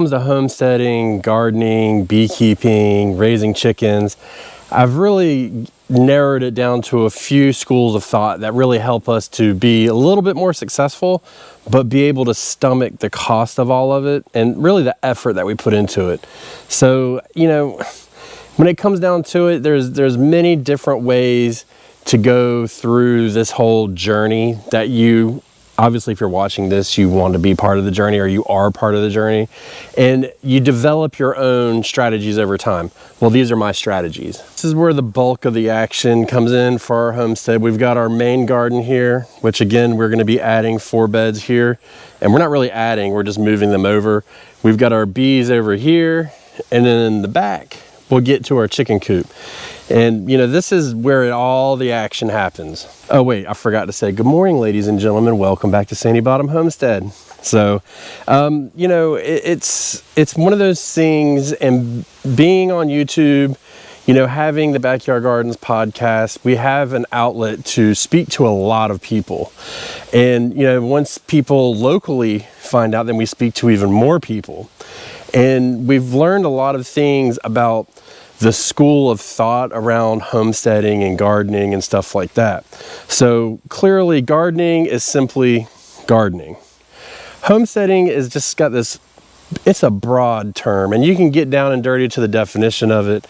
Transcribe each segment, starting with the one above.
When it comes to homesteading, gardening, beekeeping, raising chickens, I've really narrowed it down to a few schools of thought that really help us to be a little bit more successful, but be able to stomach the cost of all of it and really the effort that we put into it. So, you know, when it comes down to it, there's many different ways to go through this whole journey that you, obviously if you're watching this, you want to be part of the journey, or you are part of the journey, and you develop your own strategies over time. Well, these are my strategies. This is where the bulk of the action comes in for our homestead. We've got our main garden here, which again, we're going to be adding 4 beds here, and we're not really adding, we're just moving them over. We've got our bees over here, and then in the back, we'll get to our chicken coop. And you know, this is where all the action happens. Oh wait, I forgot to say good morning, ladies and gentlemen. Welcome back to Sandy Bottom Homestead. So, you know, it's one of those things, and being on YouTube, you know, having the Backyard Gardens podcast, we have an outlet to speak to a lot of people. And, you know, once people locally find out, then we speak to even more people. And we've learned a lot of things about the school of thought around homesteading and gardening and stuff like that. So clearly gardening is simply gardening. Homesteading is just got this, it's a broad term, and you can get down and dirty to the definition of it.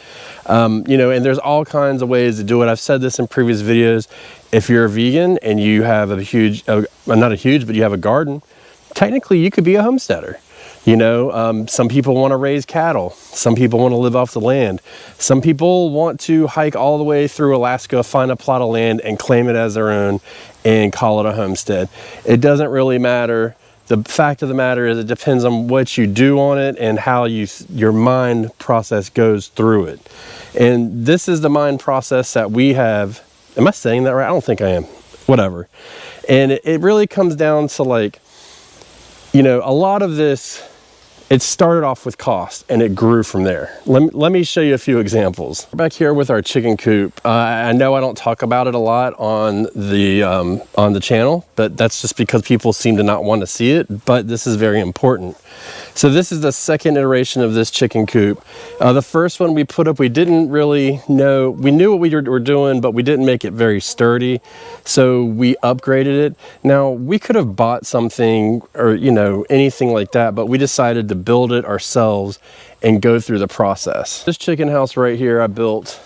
You know, and there's all kinds of ways to do it. I've said this in previous videos. If you're a vegan and you have a huge, not a huge, but you have a garden, technically you could be a homesteader. You know, some people want to raise cattle. Some people want to live off the land. Some people want to hike all the way through Alaska, find a plot of land and claim it as their own and call it a homestead. It doesn't really matter. The fact of the matter is it depends on what you do on it and how your mind process goes through it. And this is the mind process that we have. Am I saying that right? I don't think I am. Whatever. And it really comes down to, like, you know, a lot of this, it started off with cost and it grew from there. Let me show you a few examples. We're back here with our chicken coop. I know I don't talk about it a lot on the channel, but that's just because people seem to not want to see it, but this is very important. So this is the second iteration of this chicken coop. The first one we put up, we didn't really know, we knew what we were doing, but we didn't make it very sturdy. So we upgraded it. Now we could have bought something or, you know, anything like that, but we decided to build it ourselves and go through the process. This chicken house right here, I built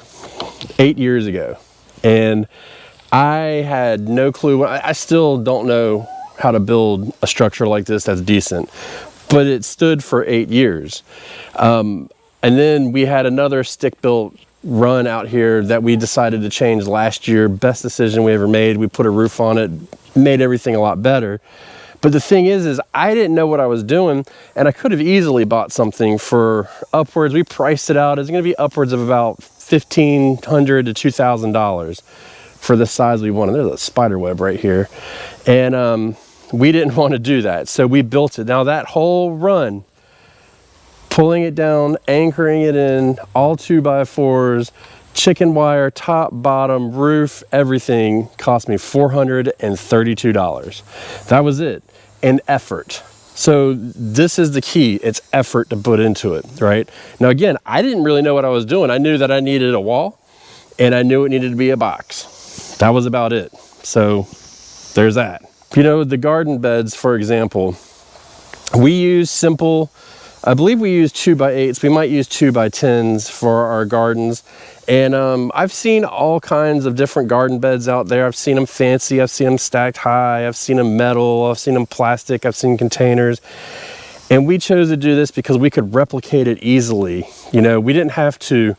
8 years ago, and I had no clue. I still don't know how to build a structure like this that's decent. But it stood for 8 years. And then we had another stick-built run out here that we decided to change last year. Best decision we ever made. We put a roof on it, made everything a lot better. But the thing is I didn't know what I was doing, and I could have easily bought something for upwards. We priced it out. It's going to be upwards of about $1,500 to $2,000 for the size we wanted. There's a spider web right here. And we didn't want to do that, so we built it. Now that whole run, pulling it down, anchoring it in, all 2x4s, chicken wire, top, bottom, roof, everything cost me $432. That was it, and effort. So this is the key, it's effort to put into it, right? Now again, I didn't really know what I was doing. I knew that I needed a wall, and I knew it needed to be a box. That was about it. So there's that. You know, the garden beds, for example, we use simple, I believe we use 2x8s. We might use 2x10s for our gardens. And I've seen all kinds of different garden beds out there. I've seen them fancy, I've seen them stacked high, I've seen them metal, I've seen them plastic, I've seen containers. And we chose to do this because we could replicate it easily. You know, we didn't have to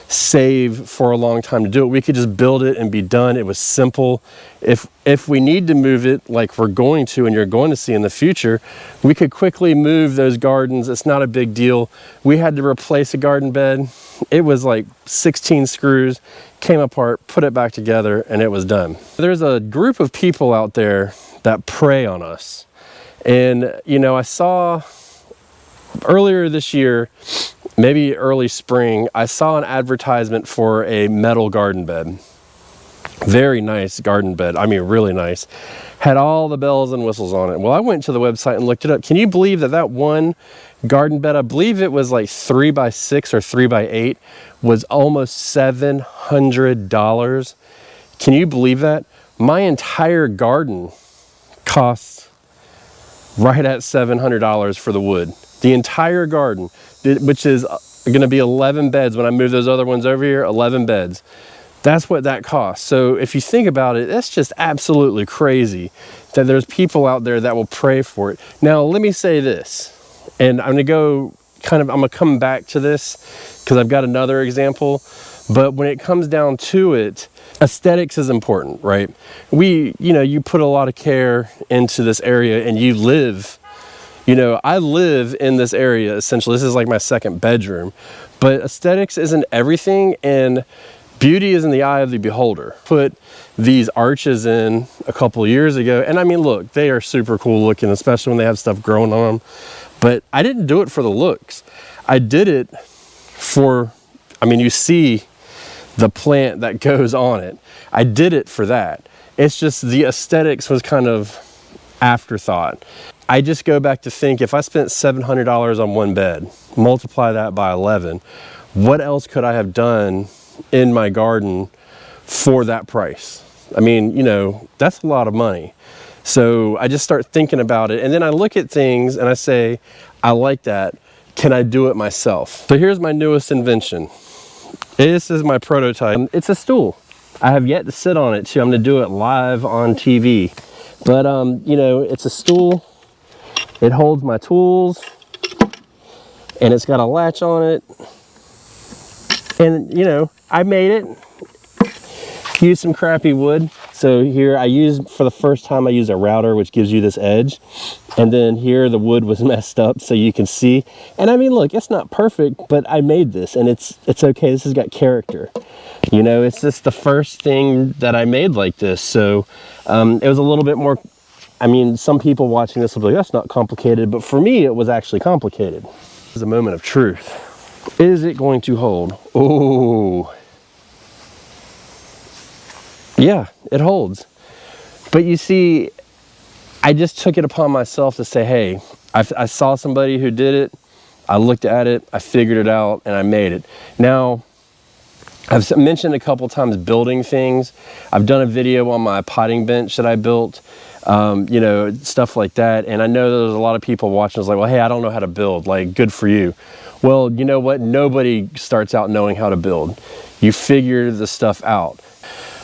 save for a long time to do it. We could just build it and be done. It was simple. If we need to move it, like we're going to and you're going to see in the future, we could quickly move those gardens. It's not a big deal. We had to replace a garden bed. It was like 16 screws, came apart, put it back together, and it was done. There's a group of people out there that prey on us. And you know, I saw earlier this year, maybe early spring, I saw an advertisement for a metal garden bed. Very nice garden bed. I mean, really nice. Had all the bells and whistles on it. Well, I went to the website and looked it up. Can you believe that that one garden bed, I believe it was like 3x6 or 3x8, was almost $700. Can you believe that? My entire garden costs right at $700 for the wood. The entire garden, which is going to be 11 beds when I move those other ones over here, 11 beds. That's what that costs. So if you think about it, that's just absolutely crazy that there's people out there that will pray for it. Now, let me say this, and I'm gonna come back to this because I've got another example. But when it comes down to it, aesthetics is important, right? You put a lot of care into this area, and you live, I live in this area essentially. This is like my second bedroom, but aesthetics isn't everything, and beauty is in the eye of the beholder. Put these arches in a couple of years ago, and I mean, look, they are super cool looking, especially when they have stuff growing on them. But I didn't do it for the looks. I did it for, you see the plant that goes on it. I did it for that. It's just the aesthetics was kind of afterthought. I just go back to think, if I spent $700 on one bed, multiply that by 11, what else could I have done in my garden for that price? That's a lot of money. So I just start thinking about it, and then I look at things and I say, I like that. Can I do it myself? So here's my newest invention. This is my prototype. It's a stool. I have yet to sit on it too. I'm gonna do it live on TV. But it's a stool. It holds my tools, and it's got a latch on it. And I made it. Used some crappy wood. So here for the first time, I use a router, which gives you this edge. And then here the wood was messed up, so you can see. And look, it's not perfect, but I made this, and it's okay. This has got character. It's just the first thing that I made like this. So it was a little bit more, some people watching this will be like, that's not complicated, but for me, it was actually complicated. This is a moment of truth. Is it going to hold? Oh, yeah, it holds. But you see, I just took it upon myself to say, hey, I saw somebody who did it, I looked at it, I figured it out, and I made it. Now, I've mentioned a couple times building things. I've done a video on my potting bench that I built, stuff like that. And I know there's a lot of people watching that's like, well, hey, I don't know how to build. Like, good for you. Well, you know what? Nobody starts out knowing how to build. You figure the stuff out.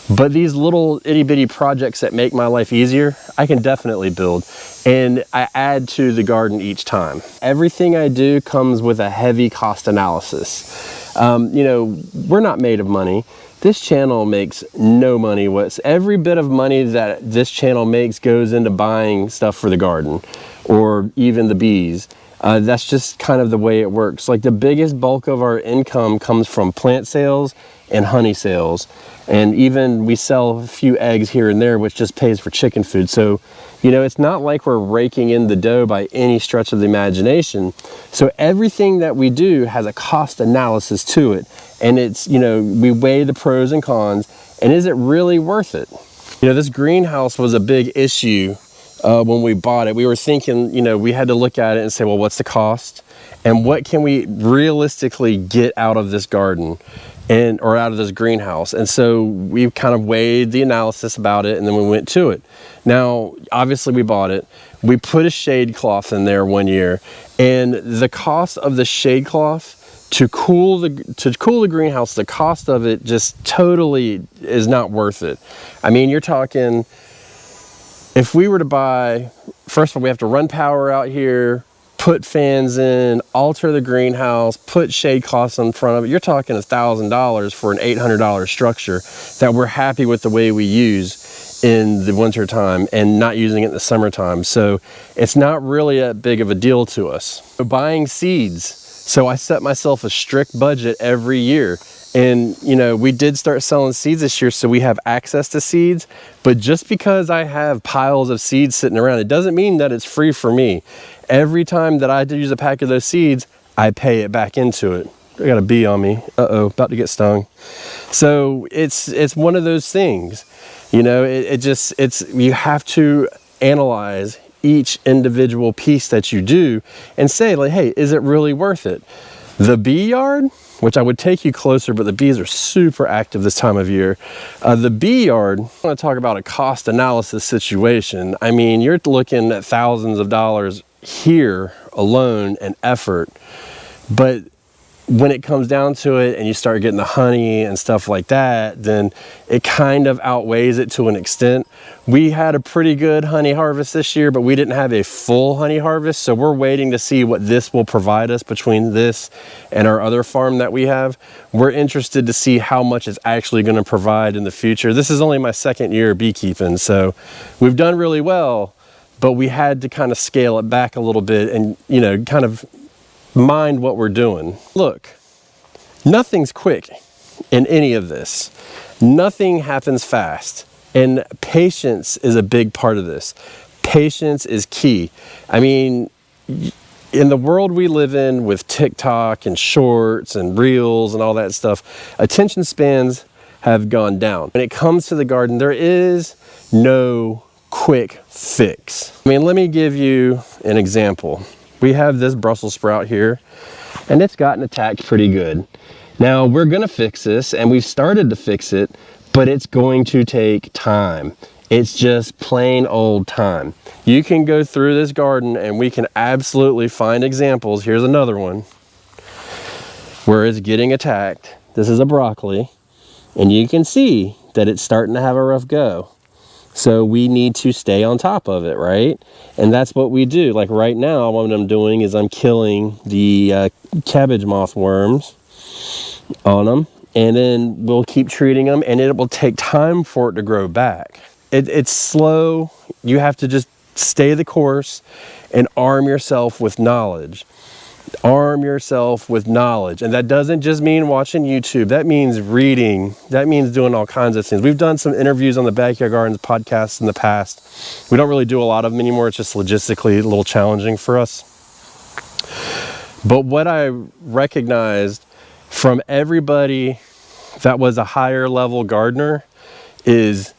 But these little itty bitty projects that make my life easier, I can definitely build. And I add to the garden each time. Everything I do comes with a heavy cost analysis. We're not made of money. This channel makes no money. Every bit of money that this channel makes goes into buying stuff for the garden, or even the bees. That's just kind of the way it works. Like, the biggest bulk of our income comes from plant sales and honey sales. And even we sell a few eggs here and there, which just pays for chicken food. So, it's not like we're raking in the dough by any stretch of the imagination. So everything that we do has a cost analysis to it. And it's, we weigh the pros and cons, and is it really worth it? This greenhouse was a big issue when we bought it. We were thinking, we had to look at it and say, well, what's the cost? And what can we realistically get out of this garden? Or out of this greenhouse. And so we kind of weighed the analysis about it, and then we went to it. Now, obviously we bought it. We put a shade cloth in there one year, and the cost of the shade cloth to cool the greenhouse, the cost of it just totally is not worth it. You're talking, if we were to buy, first of all, we have to run power out here, put fans in, alter the greenhouse, put shade cloths in front of it. You're talking $1,000 for an $800 structure that we're happy with the way we use in the winter time and not using it in the summertime. So it's not really that big of a deal to us. So buying seeds. So I set myself a strict budget every year. And, we did start selling seeds this year, so we have access to seeds. But just because I have piles of seeds sitting around, it doesn't mean that it's free for me. Every time that I use a pack of those seeds, I pay it back into it. I got a bee on me. Uh-oh, about to get stung. So it's one of those things. You have to analyze each individual piece that you do and say like, hey, is it really worth it? The bee yard, which I would take you closer, but the bees are super active this time of year. The bee yard, I want to talk about a cost analysis situation. I mean, you're looking at thousands of dollars here alone and effort, but when it comes down to it and you start getting the honey and stuff like that, then it kind of outweighs it to an extent. We had a pretty good honey harvest this year, but we didn't have a full honey harvest. So we're waiting to see what this will provide us between this and our other farm that we have. We're interested to see how much it's actually going to provide in the future. This is only my second year beekeeping, so we've done really well, but we had to kind of scale it back a little bit and, you know, kind of mind what we're doing. Look, nothing's quick in any of this. Nothing happens fast, and patience is a big part of this. Patience is key. I mean, in the world we live in with TikTok and shorts and reels and all that stuff, attention spans have gone down. When it comes to the garden, there is no quick fix. I mean, let me give you an example. We have this Brussels sprout here, and it's gotten attacked pretty good. Now we're gonna fix this, and we've started to fix it, but it's going to take time. It's just plain old time. You can go through this garden and we can absolutely find examples. Here's another one where it's getting attacked. This is a broccoli, and you can see that it's starting to have a rough go. So we need to stay on top of it, right? And that's what we do. Like right now, what I'm doing is I'm killing the cabbage moth worms on them, and then we'll keep treating them, and it will take time for it to grow back. It's slow. You have to just stay the course and arm yourself with knowledge. Arm yourself with knowledge. And that doesn't just mean watching YouTube. That means reading. That means doing all kinds of things. We've done some interviews on the Backyard Gardens podcast in the past. We don't really do a lot of them anymore. It's just logistically a little challenging for us. But what I recognized from everybody that was a higher level gardener is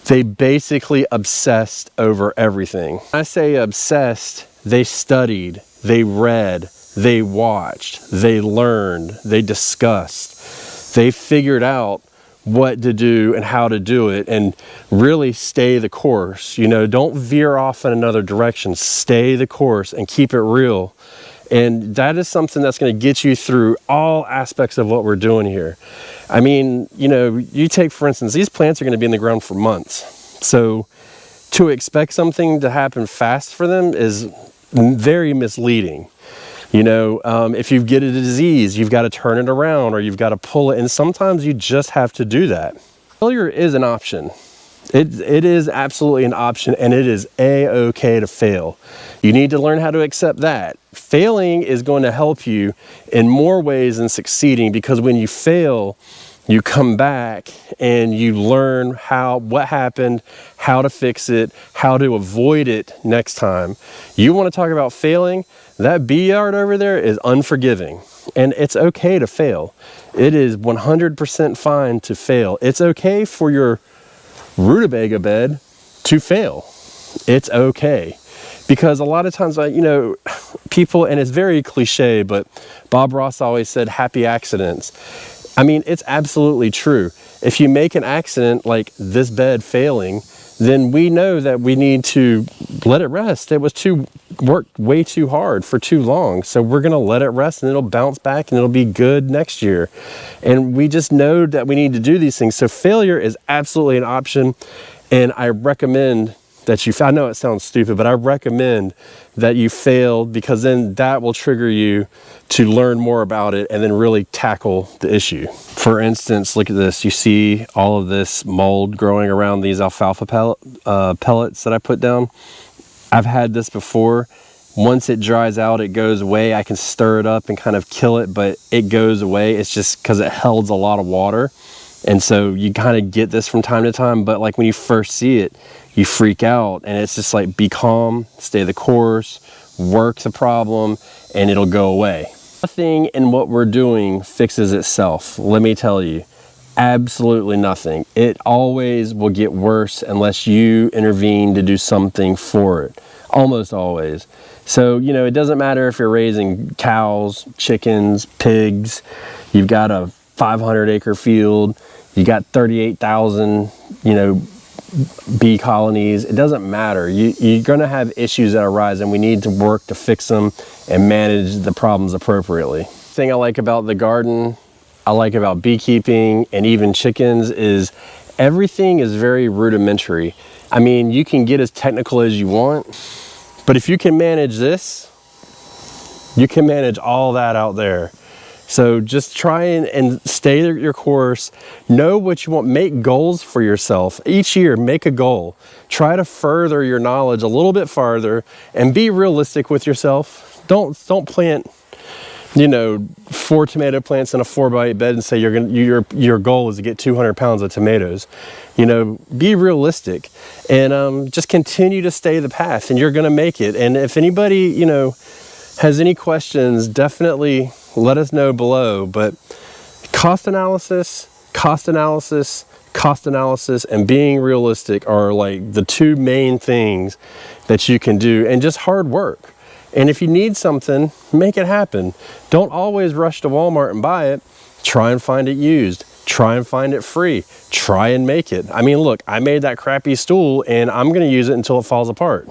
they basically obsessed over everything. When I say obsessed, they studied, they read, they watched, they learned, they discussed, they figured out what to do and how to do it, and really stay the course. You know, don't veer off in another direction. Stay the course and keep it real. And that is something that's going to get you through all aspects of what we're doing here. I mean, you know, you take, for instance, these plants are going to be in the ground for months. So to expect something to happen fast for them is very misleading. You know, if you get a disease, you've got to turn it around, or you've got to pull it. And sometimes you just have to do that. Failure is an option. It is absolutely an option, and it is a-okay to fail. You need to learn how to accept that. Failing is going to help you in more ways than succeeding, because when you fail, you come back and you learn what happened, how to fix it, how to avoid it next time. You want to talk about failing? That bee yard over there is unforgiving, and it's okay to fail. It is 100% fine to fail. It's okay for your rutabaga bed to fail. It's okay. Because a lot of times, you know, people, and it's very cliche, but Bob Ross always said happy accidents. I mean, it's absolutely true. If you make an accident like this bed failing, then we know that we need to let it rest. It was worked way too hard for too long. So we're gonna let it rest, and it'll bounce back, and it'll be good next year. And we just know that we need to do these things. So failure is absolutely an option. And I recommend that I know it sounds stupid, but I recommend that you fail, because then that will trigger you to learn more about it and then really tackle the issue. For instance, look at this. You see all of this mold growing around these alfalfa pellets that I put down. I've had this before. Once it dries out, it goes away. I can stir it up and kind of kill it, but it goes away. It's just because it holds a lot of water. And so you kind of get this from time to time, but like when you first see it, you freak out, and it's just like, be calm, stay the course, work the problem, and it'll go away. Nothing in what we're doing fixes itself. Let me tell you, Absolutely nothing. It always will get worse unless you intervene to do something for it. Almost always. So, you know, it doesn't matter if you're raising cows, chickens, pigs, you've got a 500-acre field, you got 38,000, you know, bee colonies. It doesn't matter. You're going to have issues that arise, and we need to work to fix them and manage the problems appropriately. The thing I like about the garden, I like about beekeeping and even chickens, is everything is very rudimentary. I mean, you can get as technical as you want, but if you can manage this, you can manage all that out there. So just try and stay your course. Know what you want. Make goals for yourself. Each year, make a goal. Try to further your knowledge a little bit farther and be realistic with yourself. Don't plant, you know, 4 tomato plants in a 4x8 bed and say your goal is to get 200 pounds of tomatoes. You know, be realistic and just continue to stay the path, and you're going to make it. And if anybody, you know, has any questions, definitely let us know below. But cost analysis, and being realistic are like the 2 main things that you can do, and just hard work. And if you need something, make it happen. Don't always rush to Walmart and buy it. Try and find it used. Try and find it free. Try and make it. I mean, look, I made that crappy stool and I'm gonna use it until it falls apart.